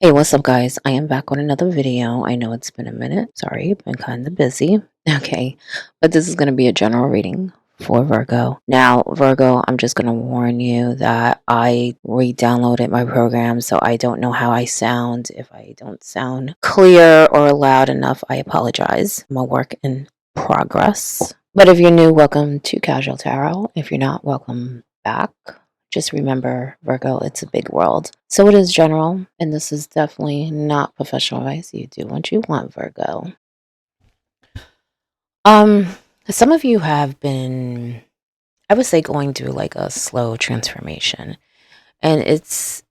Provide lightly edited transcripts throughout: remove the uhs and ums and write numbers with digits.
Hey, what's up, guys? I am back on another video. I know it's been a minute. Sorry, I've been kind of busy. Okay, but this is going to be a general reading for Virgo. Now, Virgo, I'm just going to warn you that I re-downloaded my program, so I don't know how I sound. If I don't sound clear or loud enough, I apologize. I'm a work in progress. But if you're new, welcome to Casual Tarot. If you're not, welcome back. Just remember, Virgo, it's a big world. So it is general, and this is definitely not professional advice. You do what you want, Virgo. Um, some of you have been, I would say, going through like a slow transformation. And it's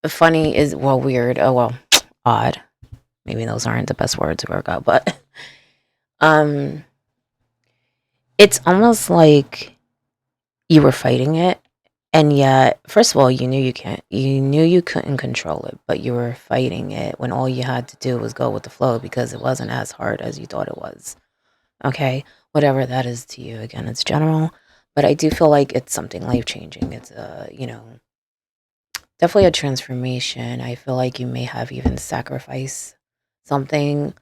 funny, is well, weird, odd. Maybe those aren't the best words, Virgo, but um it's almost like you were fighting it. And yet, first of all, you knew you couldn't control it, but you were fighting it when all you had to do was go with the flow because it wasn't as hard as you thought it was. Okay. Whatever that is to you. Again, it's general, but I do feel like it's something life changing. It's definitely a transformation. I feel like you may have even sacrificed something.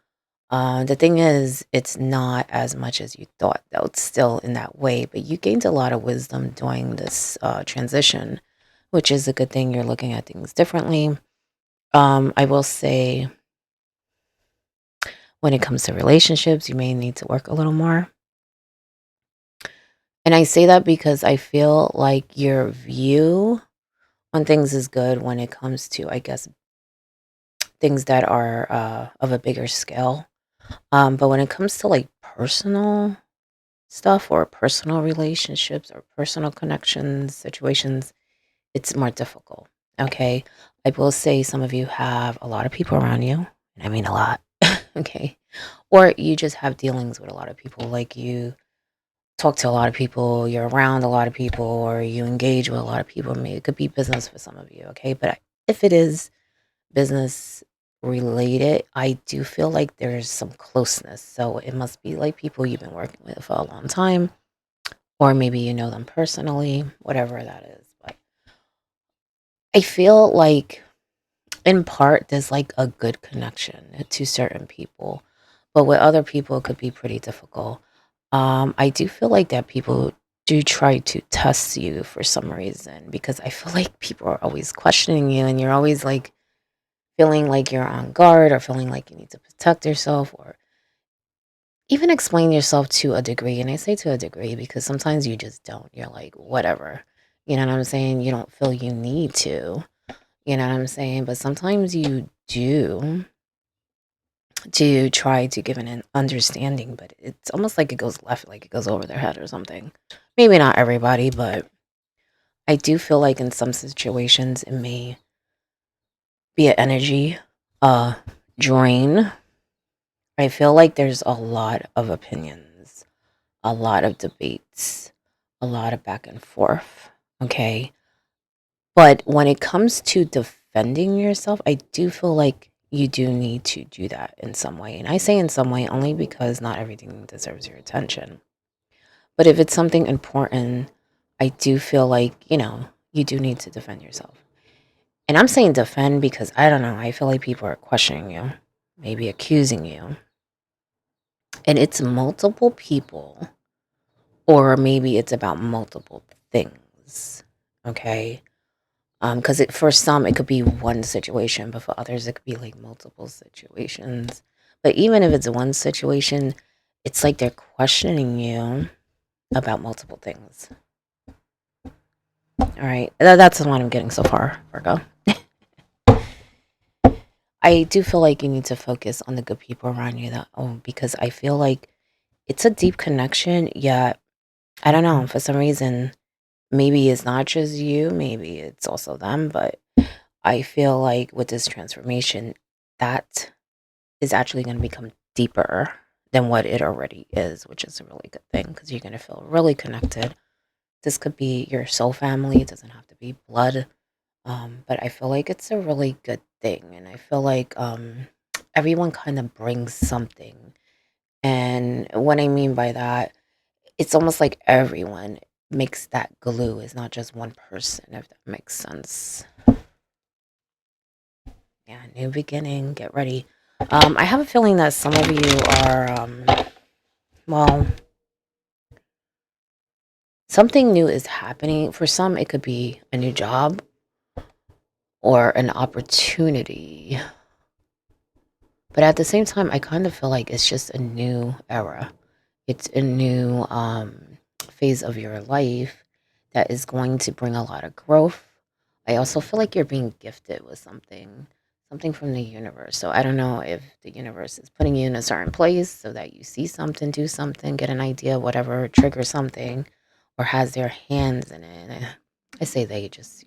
The thing is, it's not as much as you thought, though. It's still in that way, but you gained a lot of wisdom during this transition, which is a good thing. You're looking at things differently. I will say, when it comes to relationships, you may need to work a little more. And I say that because I feel like your view on things is good when it comes to, I guess, things that are of a bigger scale. But when it comes to like personal stuff or personal relationships or personal connections, situations, it's more difficult. Okay. I will say some of you have a lot of people around you, and I mean a lot. Okay. Or you just have dealings with a lot of people. Like you talk to a lot of people, you're around a lot of people, or you engage with a lot of people. Maybe it could be business for some of you. Okay. But if it is business related, I do feel like there's some closeness. So it must be like people you've been working with for a long time, or maybe you know them personally, whatever that is. But I feel like in part there's like a good connection to certain people, but with other people it could be pretty difficult. I do feel like that people do try to test you for some reason because I feel like people are always questioning you and you're always like feeling like you're on guard or feeling like you need to protect yourself or even explain yourself to a degree. And I say to a degree because sometimes you just don't. You're like, whatever. You know what I'm saying? You don't feel you need to. You know what I'm saying? But sometimes you do to try to give an understanding, but it's almost like it goes left, like it goes over their head or something. Maybe not everybody, but I do feel like in some situations it may be an energy drain. I feel like there's a lot of opinions, a lot of debates, a lot of back and forth. Okay. But when it comes to defending yourself, I do feel like you do need to do that in some way. And I say in some way only because not everything deserves your attention. But if it's something important, I do feel like, you do need to defend yourself. And I'm saying defend because I don't know. I feel like people are questioning you, maybe accusing you. And it's multiple people, or maybe it's about multiple things. Okay. Because for some it could be one situation, but for others it could be like multiple situations. But even if it's one situation, it's like they're questioning you about multiple things. All right, that's the one I'm getting so far, Virgo. I do feel like you need to focus on the good people around you because I feel like it's a deep connection. Yet I don't know, for some reason, maybe it's not just you, maybe it's also them, but I feel like with this transformation, that is actually going to become deeper than what it already is, which is a really good thing because you're going to feel really connected. This could be your soul family, it doesn't have to be blood. But I feel like it's a really good thing. And I feel like everyone kind of brings something. And what I mean by that, it's almost like everyone makes that glue. It's not just one person, if that makes sense. Yeah, new beginning. Get ready. I have a feeling that some of you are, well, something new is happening. For some, it could be a new job or an opportunity. But at the same time, I kind of feel like it's just a new era. It's a new phase of your life that is going to bring a lot of growth. I also feel like you're being gifted with something from the universe. So I don't know if the universe is putting you in a certain place so that you see something, do something, get an idea, whatever, trigger something, or has their hands in it. I say they just,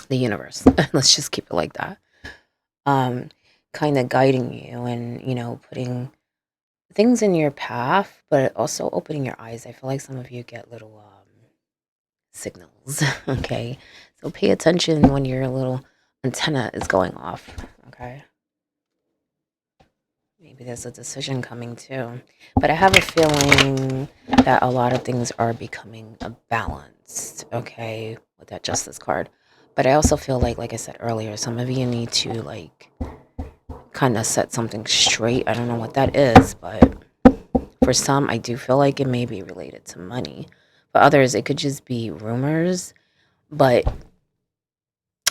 the universe. Let's just keep it like that. Um, Kind of guiding you and, putting things in your path, but also opening your eyes. I feel like some of you get little signals. Okay, so pay attention when your little antenna is going off. Okay, maybe there's a decision coming too, but I have a feeling that a lot of things are becoming balanced. Okay, with that justice card, but I also feel like I said earlier, some of you need to kind of set something straight. I don't know what that is, but for some, I do feel like it may be related to money. For others, it could just be rumors. But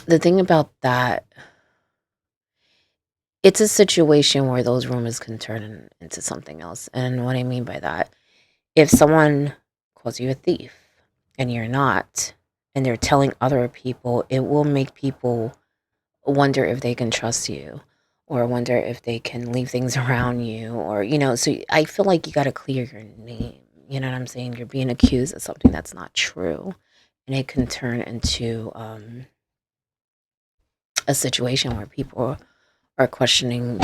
the thing about that, it's a situation where those rumors can turn into something else. And what I mean by that, if someone calls you a thief and you're not, and they're telling other people, it will make people wonder if they can trust you or wonder if they can leave things around you or, so I feel like you got to clear your name. You know what I'm saying? You're being accused of something that's not true. And it can turn into a situation where people are questioning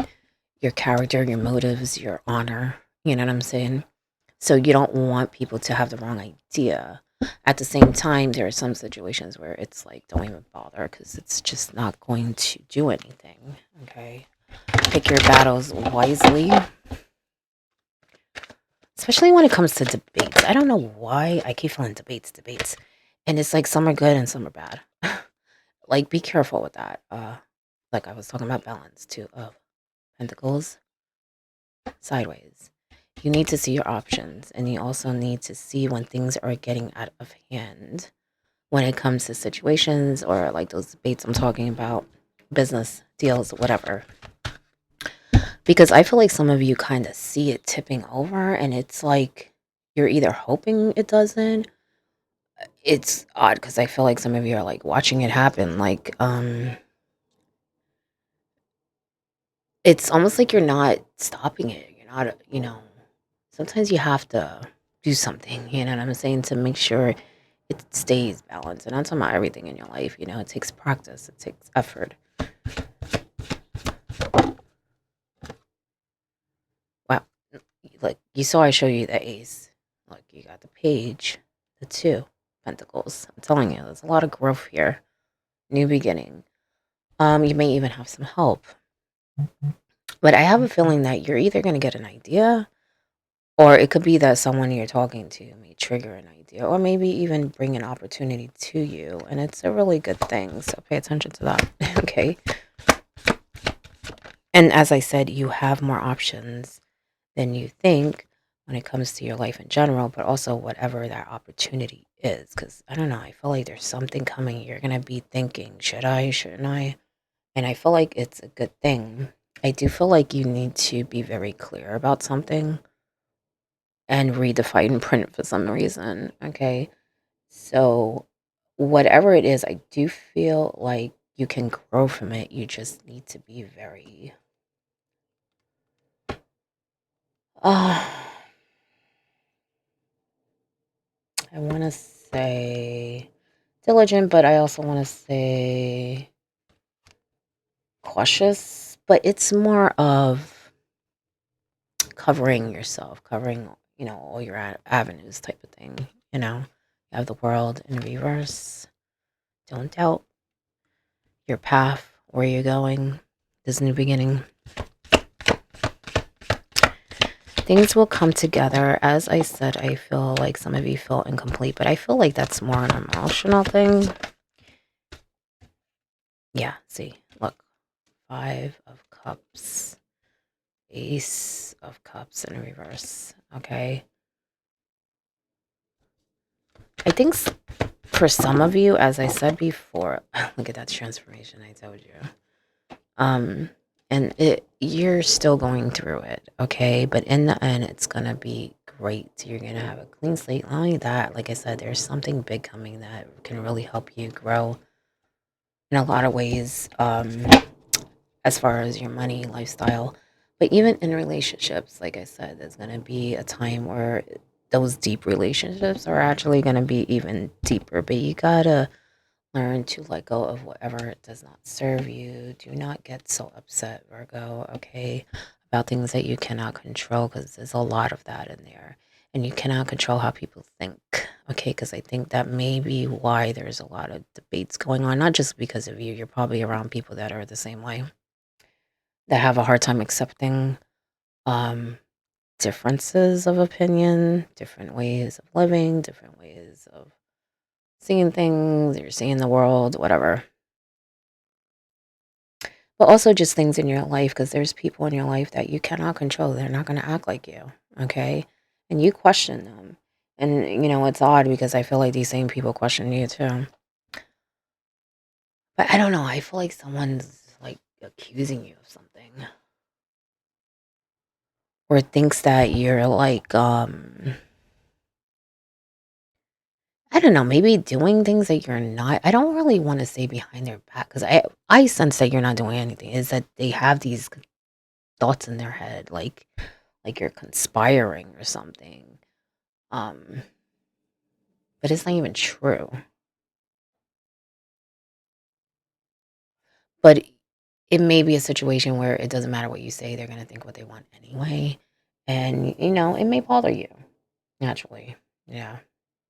your character, your motives, your honor. You know what I'm saying? So you don't want people to have the wrong idea. At the same time, there are some situations where it's like, don't even bother because it's just not going to do anything. Okay. Pick your battles wisely, especially when it comes to debates. I don't know why I keep feeling debates. And it's like some are good and some are bad. Like, be careful with that. Like I was talking about balance too of pentacles sideways. You need to see your options, and you also need to see when things are getting out of hand when it comes to situations or like those debates I'm talking about, business deals, whatever. Because I feel like some of you kind of see it tipping over, and it's like you're either hoping it doesn't. It's odd because I feel like some of you are like watching it happen. Like, it's almost like you're not stopping it. You're not, sometimes you have to do something, you know what I'm saying, to make sure it stays balanced. And I'm talking about everything in your life, it takes practice, it takes effort. Wow. Like you saw, I show you the ace. Look, you got the page, the two pentacles. I'm telling you, there's a lot of growth here. New beginning. You may even have some help. But I have a feeling that you're either going to get an idea, or it could be that someone you're talking to may trigger an idea, or maybe even bring an opportunity to you. And it's a really good thing. So pay attention to that. Okay. And as I said, you have more options than you think when it comes to your life in general, but also whatever that opportunity is. Because I don't know, I feel like there's something coming. You're going to be thinking, should I, shouldn't I? And I feel like it's a good thing. I do feel like you need to be very clear about something and read the fine print for some reason. Okay. So, whatever it is, I do feel like you can grow from it. You just need to be very, uh, I want to say diligent, but I also want to say cautious. But it's more of covering yourself, covering, all your avenues type of thing. You have the world in reverse. Don't doubt your path, where you're going, this new beginning. Things will come together. As I said, I feel like some of you feel incomplete, but I feel like that's more an emotional thing. Yeah, see, Five of Cups, Ace of Cups in reverse. Okay. I think for some of you, as I said before, look at that transformation I told you. Um, and you're still going through it, okay? But in the end, it's gonna be great. You're gonna have a clean slate. Not only that, like I said, there's something big coming that can really help you grow in a lot of ways, as far as your money, lifestyle. But even in relationships, like I said, there's gonna be a time where those deep relationships are actually gonna be even deeper. But you gotta learn to let go of whatever does not serve you. Do not get so upset, Virgo, okay, about things that you cannot control, because there's a lot of that in there. And you cannot control how people think, okay, because I think that may be why there's a lot of debates going on, not just because of you. You're probably around people that are the same way, that have a hard time accepting um, differences of opinion, different ways of living, different ways of seeing things, you're seeing the world, whatever. But also just things in your life, because there's people in your life that you cannot control. They're not going to act like you, okay? And you question them. And, it's odd because I feel like these same people question you too. But I don't know. I feel like someone's like accusing you of something, or thinks that you're like, I don't know, maybe doing things that you're not. I don't really want to say behind their back, because I sense that you're not doing anything. Is that they have these thoughts in their head, like you're conspiring or something. Um, but it's not even true. But it may be a situation where it doesn't matter what you say, they're gonna think what they want anyway. And it may bother you, naturally. Yeah.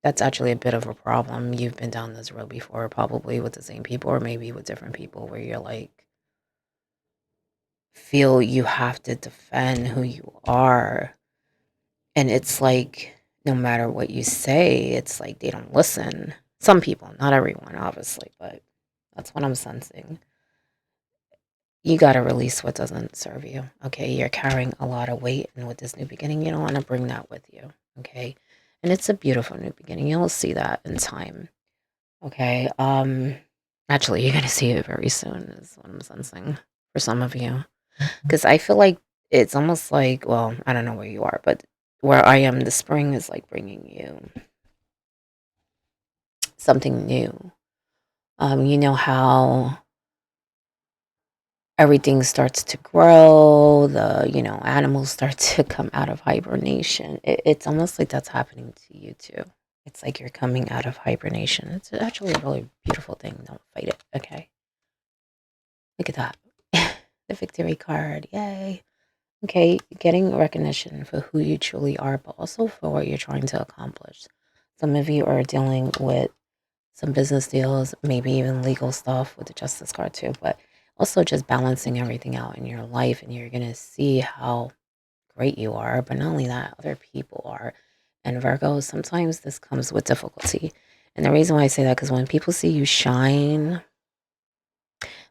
That's actually a bit of a problem. You've been down this road before, probably with the same people, or maybe with different people, where you're like, feel you have to defend who you are. And it's like, no matter what you say, it's like they don't listen. Some people, not everyone, obviously, but that's what I'm sensing. You got to release what doesn't serve you. Okay. You're carrying a lot of weight. And with this new beginning, you don't want to bring that with you. Okay. And it's a beautiful new beginning. You'll see that in time. Okay. Actually, you're going to see it very soon, is what I'm sensing for some of you. Because I feel like it's almost like, well, I don't know where you are, but where I am, the spring is like bringing you something new. You know how everything starts to grow, animals start to come out of hibernation. It's almost like that's happening to you too. It's like you're coming out of hibernation. It's actually a really beautiful thing. Don't fight it, okay? Look at that. The victory card. Yay. Okay, getting recognition for who you truly are, but also for what you're trying to accomplish. Some of you are dealing with some business deals, maybe even legal stuff with the justice card too, but also just balancing everything out in your life, and you're going to see how great you are, but not only that, other people are. And Virgo, sometimes this comes with difficulty. And the reason why I say that, because when people see you shine,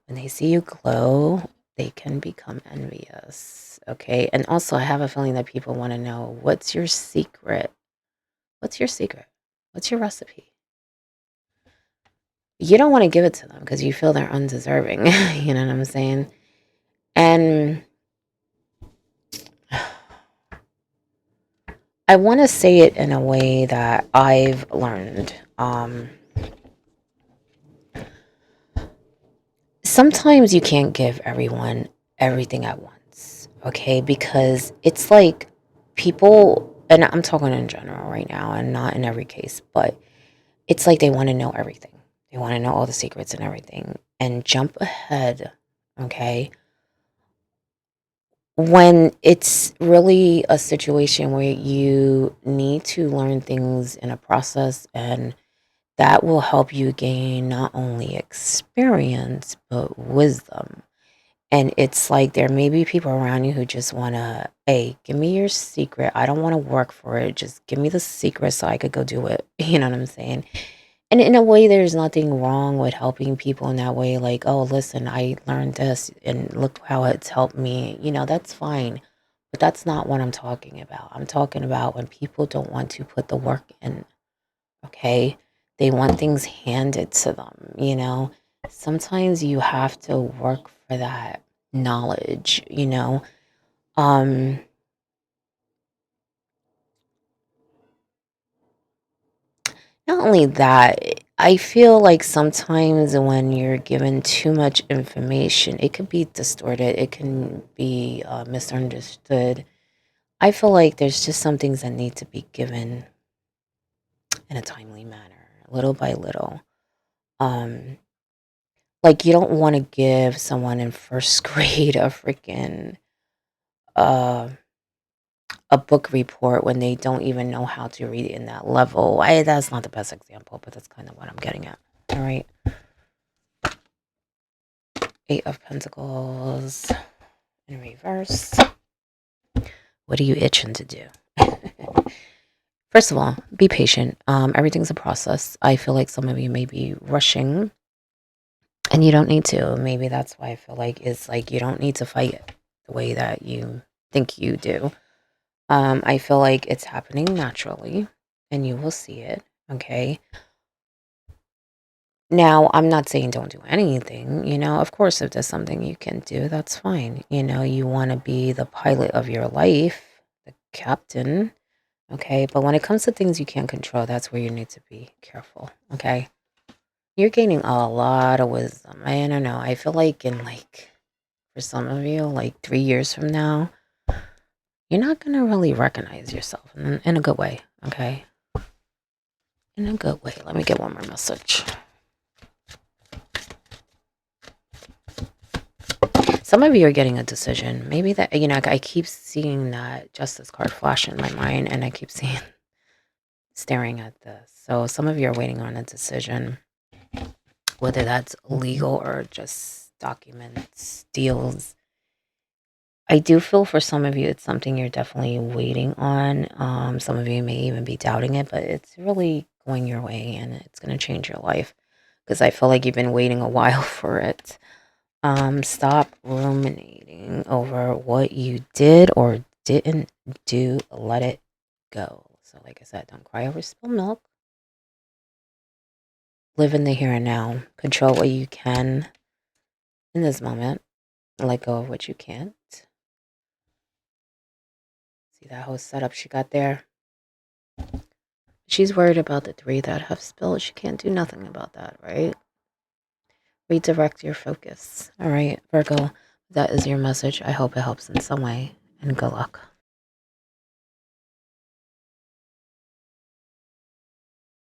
when they see you glow, they can become envious. Okay. And also, I have a feeling that people want to know, what's your secret? What's your secret? What's your recipe? You don't want to give it to them because you feel they're undeserving. You know what I'm saying? And I want to say it in a way that I've learned. Sometimes you can't give everyone everything at once, okay? Because it's like people, and I'm talking in general right now and not in every case, but it's like they want to know everything. They want to know all the secrets and everything and jump ahead, okay? When it's really a situation where you need to learn things in a process, and that will help you gain not only experience but wisdom. And it's like there may be people around you who just want to, hey, give me your secret. I don't want to work for it. Just give me the secret so I could go do it. You know what I'm saying? And in a way, there's nothing wrong with helping people in that way. Like, oh, listen, I learned this and look how it's helped me. That's fine. But that's not what I'm talking about. I'm talking about when people don't want to put the work in, okay? They want things handed to them. Sometimes you have to work for that knowledge. Um, Not only that, I feel like sometimes when you're given too much information, it can be distorted, it can be misunderstood. I feel like there's just some things that need to be given in a timely manner, little by little. Um, like you don't want to give someone in first grade uh, a book report when they don't even know how to read it in that level. That's not the best example, but that's kind of what I'm getting at. All right. Eight of Pentacles in reverse. What are you itching to do? First of all, be patient. Everything's a process. I feel like some of you may be rushing and you don't need to. Maybe that's why I feel like it's like you don't need to fight it the way that you think you do. I feel like it's happening naturally and you will see it. Okay. Now, I'm not saying don't do anything. Of course, if there's something you can do, that's fine. You want to be the pilot of your life, the captain. Okay. But when it comes to things you can't control, that's where you need to be careful. Okay. You're gaining a lot of wisdom. I don't know. I feel like for some of you, like 3 years from now, you're not going to really recognize yourself in a good way. Okay. In a good way. Let me get one more message. Some of you are getting a decision. Maybe that, I keep seeing that justice card flash in my mind and I keep staring at this. So some of you are waiting on a decision, whether that's legal or just documents, deals. I do feel for some of you, it's something you're definitely waiting on. Some of you may even be doubting it, but it's really going your way and it's going to change your life because I feel like you've been waiting a while for it. Stop ruminating over what you did or didn't do. Let it go. So, like I said, don't cry over spilled milk. Live in the here and now. Control what you can in this moment. Let go of what you can't. See that whole setup she got there? She's worried about the three that have spilled. She can't do nothing about that, right? Redirect your focus. All right, Virgo, that is your message. I hope it helps in some way, and good luck.